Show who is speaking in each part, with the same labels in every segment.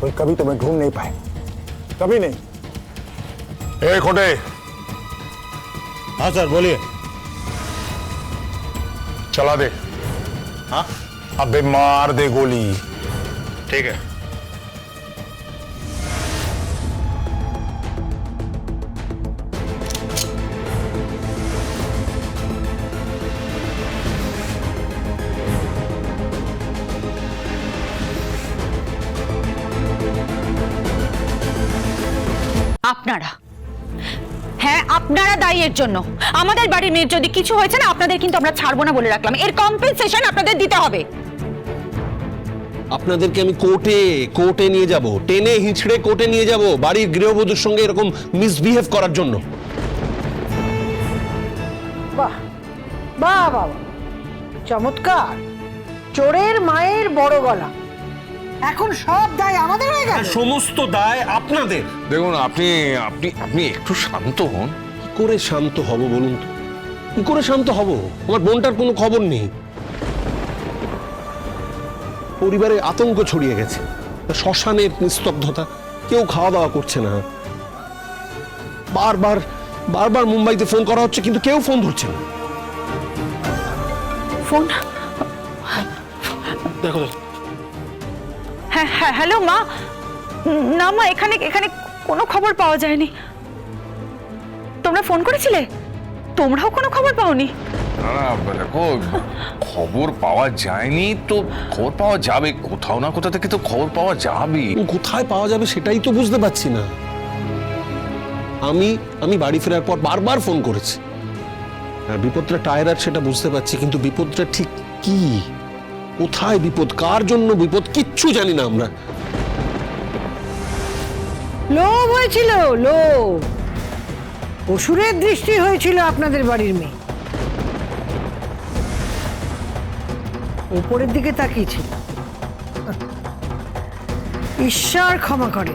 Speaker 1: तो कभी तुम्हें ढूंढ नहीं पाए, कभी नहीं। ए खोटे।
Speaker 2: हाँ सर बोलिए।
Speaker 1: चला दे।
Speaker 2: हाँ
Speaker 1: अबे मार दे गोली।
Speaker 2: ठीक है।
Speaker 3: আপনারা, হ্যাঁ আপনারা দায়ী এর জন্য। আমাদের বাড়ির মেয়ের যদি কিছু হয়েছে না, আপনাদের কিন্তু আমরা ছাড়বো না বলে রাখলাম। এর কম্পেনসেশন আপনাদের দিতে হবে।
Speaker 4: আপনাদেরকে আমি কোর্টে নিয়ে যাব, টেনে হিঁচড়ে কোর্টে নিয়ে যাব বাড়ির গৃহবধূর সঙ্গে এরকম মিসবিহেভ করার জন্য।
Speaker 5: বাহ বাহ বাহ, চমৎকার। চোরের মায়ের বড় গলা, এখন সব দায় আমাদের হয়ে গেল।
Speaker 4: সমস্ত দায় আপনাদের।
Speaker 6: দেখুন আপনি আপনি আপনি একটু শান্ত হন।
Speaker 4: কি করে শান্ত হব বলুন তো? কি করে শান্ত হব? আমার বোনটার কোনো খবর নেই, পরিবারে আতঙ্ক ছড়িয়ে গেছে, শ্মশানের নিস্তব্ধতা, কেউ খাওয়া দাওয়া করছে না। বারবার বারবার মুম্বাইতে ফোন করা হচ্ছে কিন্তু কেউ ফোন ধরছে না।
Speaker 3: ফোন,
Speaker 4: দেখো
Speaker 3: হ্যাঁ হ্যাঁ হ্যালো মা। না মা, এখানে এখানে কোনো খবর পাওয়া যায়নি। তোমরা ফোন করেছিলে? তোমরাও কোনো খবর পাওনি?
Speaker 6: না না দেখো, খবর পাওয়া যায়নি তো খবর পাওয়া যাবে কোথাও না কোথা থেকে, তো খবর পাওয়া যাবে।
Speaker 4: কোথায় পাওয়া যাবে সেটাই তো বুঝতে পারছি না। আমি বাড়ি ফেরার পর বারবার ফোন করেছি, আর বিপদটা টায়রার সেটা বুঝতে পারছি, কিন্তু বিপদটা ঠিক কি, কোথায় বিপদ, কার জন্য বিপদ, কিচ্ছু জানি না আমরা।
Speaker 5: লোভ হয়েছিল, লোভ, অসুরের দৃষ্টি হয়েছিল আপনাদের বাড়ির মেয়ে। উপরের দিকে তাকিয়েছিল, ঈশ্বর ক্ষমা করে।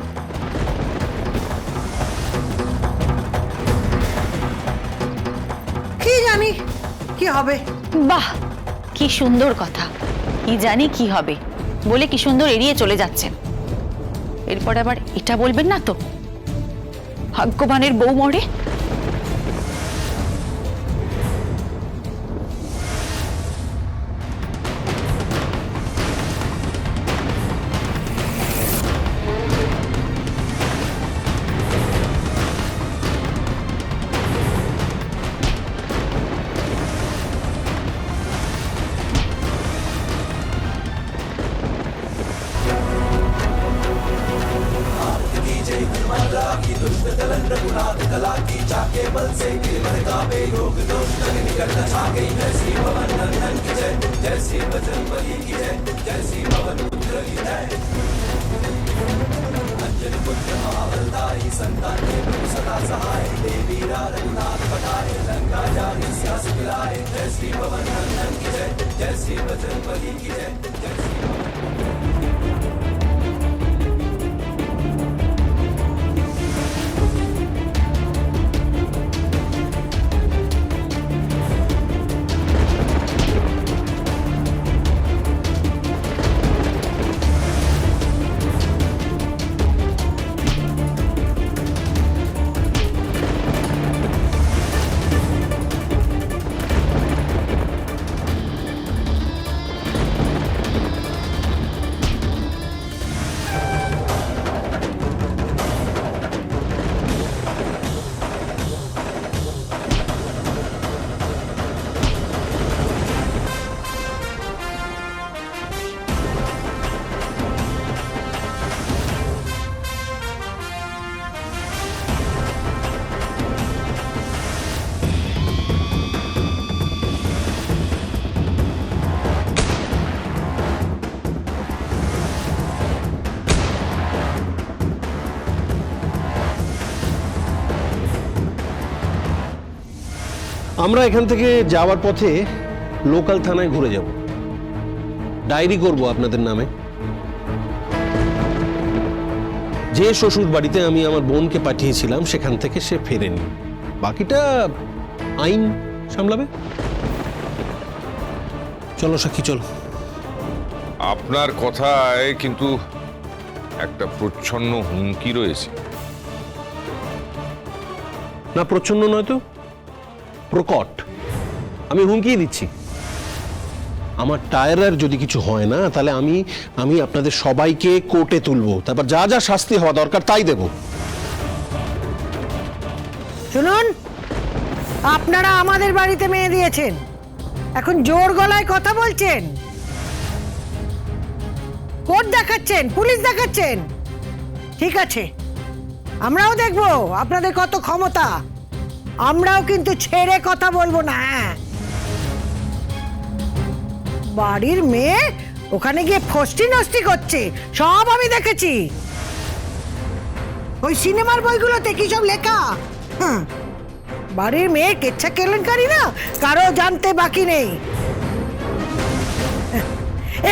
Speaker 5: কি জানি কি হবে।
Speaker 3: বাহ, কি সুন্দর কথা। কি জানি কি হবে বলে কি সুন্দর এড়িয়ে চলে যাচ্ছেন। এরপর আবার এটা বলবেন না তো ভাগ্যবানের বউ মরে।
Speaker 4: আমরা এখান থেকে যাওয়ার পথে লোকাল থানায় ঘুরে যাব, ডায়েরি করব আপনাদের নামে। যে শ্বশুর বাড়িতে আমি আমার বোনকে পাঠিয়েছিলাম সেখান থেকে সে ফেরেনি, বাকিটা আইন সামলাবে। চলো সাক্ষী চলো।
Speaker 6: আপনার কথায় কিন্তু একটা প্রচ্ছন্ন হুমকি রয়েছে।
Speaker 4: না, প্রচন্ড নয় তো, প্রকট। আমি হুমকি দিচ্ছি, আমার টায়ারের যদি কিছু হয় না তাহলে আমি আপনাদের সবাইকে কোর্টে তুলবো, তারপর যা যা শাস্তি হওয়া দরকার তাই দেব।
Speaker 5: শুনুন, আপনারা আমাদের বাড়িতে মেয়ে দিয়েছেন, এখন জোর গলায় কথা বলছেন, কোর্ট দেখাচ্ছেন, পুলিশ দেখাচ্ছেন। ঠিক আছে, আমরাও দেখব আপনাদের কত ক্ষমতা। আমরাও কিন্তু ছেড়ে কথা বলবো না। হ্যাঁ, বাড়ির মেয়ে ওখানে গিয়ে ফষ্টি নষ্টি করছে, সব আমি দেখেছি। ওই সিনেমার বইগুলোতে কি সব লেখা। বাড়ির মেয়ে কেচ্ছা কেলেঙ্কারি না কারো জানতে বাকি নেই।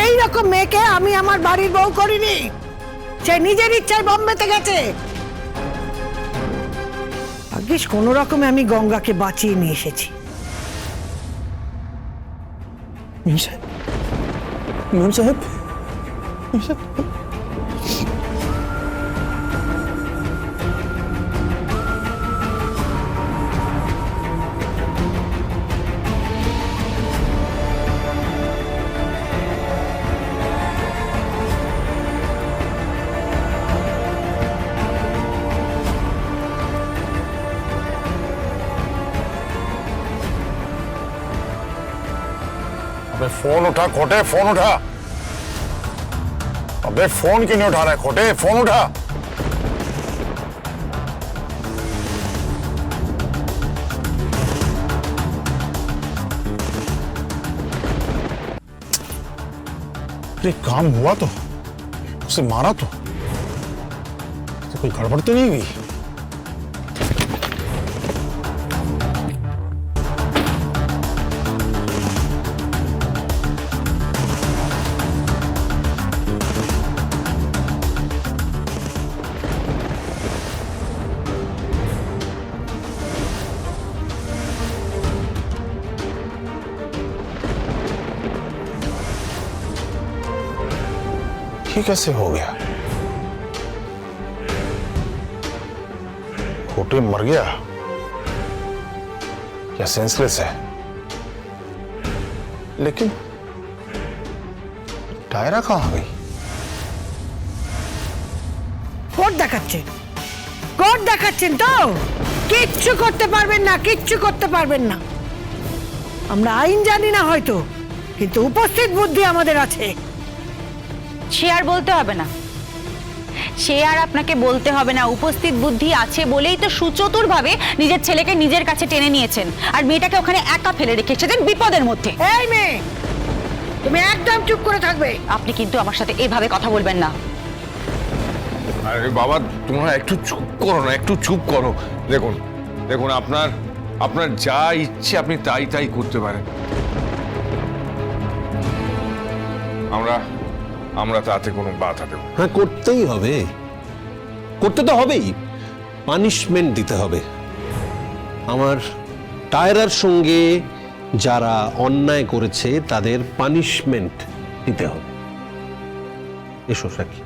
Speaker 5: এই রকম মেয়েকে আমি আমার বাড়ির বউ করিনি, সে নিজের ইচ্ছায় বোম্বেতে গেছে। ভাগ্যিস কোনো রকমে আমি গঙ্গাকে বাঁচিয়ে নিয়ে এসেছি।
Speaker 1: মেম সাহেব, মেম সাহেব, মেম সাহেব। अबे फोन उठा खोटे, फोन उठा। अबे फोन क्यों नहीं उठा रहा है खोटे, फोन उठा। अरे काम हुआ तो उसे मारा तो कोई गड़बड़ तो नहीं हुई। ये कैसे हो गया? खोटे मर गया या सेंसलेस है? लेकिन टायरा कहाँ गई?
Speaker 5: কোর্ট দেখাচ্ছেন, কোর্ট দেখাচ্ছেন তো কিচ্ছু করতে পারবেন না, কিচ্ছু করতে পারবেন না। আমরা আইন জানি না হয়তো, কিন্তু উপস্থিত বুদ্ধি আমাদের আছে।
Speaker 3: সে আর বলতে হবে না, সে আর আপনাকে বলতে হবে না। উপস্থিত বুদ্ধি আছে বলেই তো সুচতুর ভাবে নিজের ছেলেকে নিজের কাছে টেনে নিয়েছেন, আর মেয়েটাকে ওখানে একা ফেলে রেখে এসেছেন বিপদের মধ্যে।
Speaker 5: এই মেয়ে, তুমি একদম চুপ করে থাকবে।
Speaker 3: আপনি কিন্তু আমার সাথে এভাবে কথা বলবেন না।
Speaker 6: আরে বাবা, তোমরা একটু চুপ করো না, একটু চুপ করো। দেখুন দেখুন, আপনার যা ইচ্ছে আপনি তাই করতে পারেন। আমরা তাতে কোনো বাধা দেব না।
Speaker 4: হ্যাঁ, করতেই হবে, করতে তো হবেই, পানিশমেন্ট দিতে হবে। আমার টায়রার সঙ্গে যারা অন্যায় করেছে তাদের পানিশমেন্ট দিতে হবে। এসো সাক্ষী।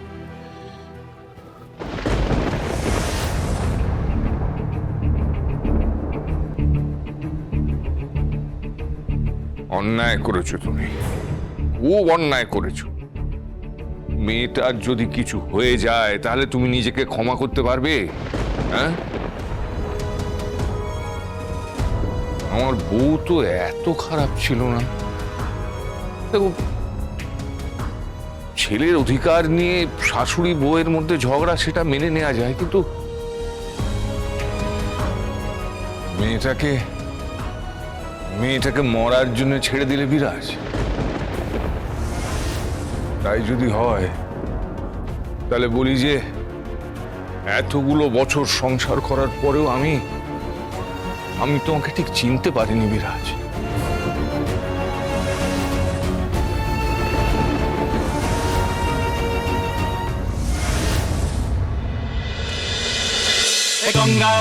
Speaker 6: অন্যায় করেছো তুমি, খুব অন্যায় করেছো। মেয়েটার যদি কিছু হয়ে যায় তাহলে তুমি নিজেকে ক্ষমা করতে পারবে? হ্যাঁ, আমার বউ তো এত খারাপ ছিল না। দেখো, ছেলের অধিকার নিয়ে শাশুড়ি বউয়ের মধ্যে ঝগড়া, সেটা মেনে নেওয়া যায়, কিন্তু মেয়েটাকে মরার জন্য ছেড়ে দিলে বিরাজ। তাই যদি হয় তাহলে বলি যে এতগুলো বছর সংসার করার পরেও আমি তোমাকে ঠিক চিনতে পারিনি বিরাজ।
Speaker 7: গঙ্গা